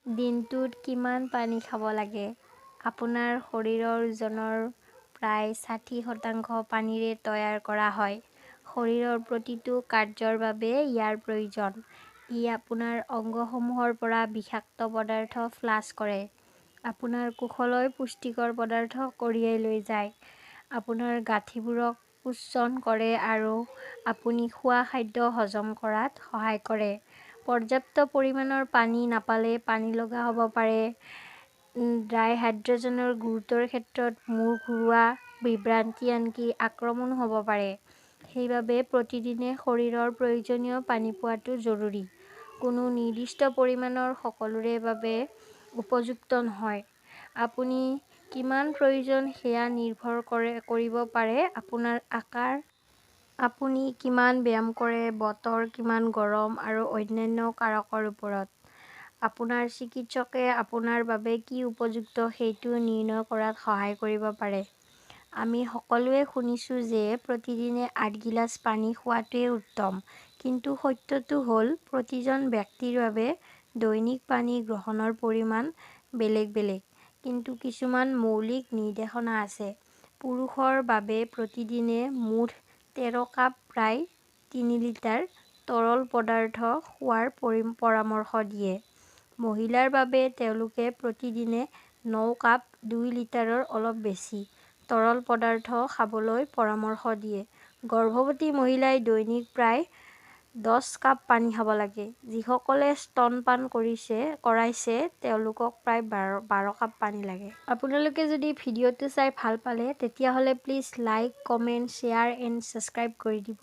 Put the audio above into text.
দিনটোত কিমান পানী খাব লাগে? আপোনাৰ শৰীৰৰ ওজনৰ প্ৰায় 60% পানীৰে তৈয়াৰ কৰা হয়। শৰীৰৰ প্ৰতিটো কাৰ্যৰ বাবে ইয়াৰ প্ৰয়োজন। ই আপোনাৰ অংগসমূহৰ পৰা বিষাক্ত পদাৰ্থ ফ্লাছ কৰে, আপোনাৰ কোষলৈ পুষ্টিকৰ পদাৰ্থ কঢ়িয়াই লৈ যায়, আপোনাৰ গাঁঠিবোৰক পোষণ কৰে আৰু আপুনি খোৱা খাদ্য হজম কৰাত সহায় কৰে। পৰ্যাপ্ত পৰিমাণৰ পানী নাপালে পানীলগা হ'ব পাৰে। ডাইহাইড্ৰেচনৰ গুৰুতৰ ক্ষেত্ৰত মূৰ ঘূৰোৱা, বিভ্ৰান্তি আনকি আক্ৰমণো হ'ব পাৰে। সেইবাবে প্ৰতিদিনে শৰীৰৰ প্ৰয়োজনীয় পানী পোৱাটো জৰুৰী। কোনো নিৰ্দিষ্ট পৰিমাণৰ সকলোৰে বাবে উপযুক্ত নহয়। আপুনি কিমান প্ৰয়োজন সেয়া নিৰ্ভৰ কৰিব পাৰে আপোনাৰ আকাৰ, আপুনি কিমান ব্যায়াম কৰে, বতৰ কিমান গৰম আৰু অন্যান্য কাৰকৰ ওপৰত। আপোনাৰ চিকিৎসকে আপোনাৰ বাবে কি উপযুক্ত সেইটো নিৰ্ণয় কৰাত সহায় কৰিব পাৰে। আমি সকলোৱে শুনিছো যে প্ৰতিদিনে 8 গিলাচ পানী খোৱাটোৱেই উত্তম। কিন্তু সত্যটো হ'ল প্ৰতিজন ব্যক্তিৰ বাবে দৈনিক পানী গ্ৰহণৰ পৰিমাণ বেলেগ বেলেগ। কিন্তু কিছুমান মৌলিক নিৰ্দেশনা আছে। পুৰুষৰ বাবে প্ৰতিদিনে মুঠ 13 কাপ প্ৰায় 3 লিটাৰ তৰল পদাৰ্থ খোৱাৰ পৰামৰ্শ দিয়ে। মহিলাৰ বাবে তেওঁলোকে প্ৰতিদিনে 9 কাপ 2 লিটাৰৰ অলপ বেছি তৰল পদাৰ্থ খাবলৈ পৰামৰ্শ দিয়ে। গৰ্ভৱতী মহিলাই দৈনিক প্ৰায় 10 কাপ পানী খাব লাগে। যিসকলে স্তনপান কৰাইছে তেওঁলোকক প্ৰায় 12 কাপ পানী লাগে। আপোনালোকে যদি ভিডিঅ'টো চাই ভাল পালে তেতিয়াহ'লে please like, comment, share and subscribe কৰি দিব।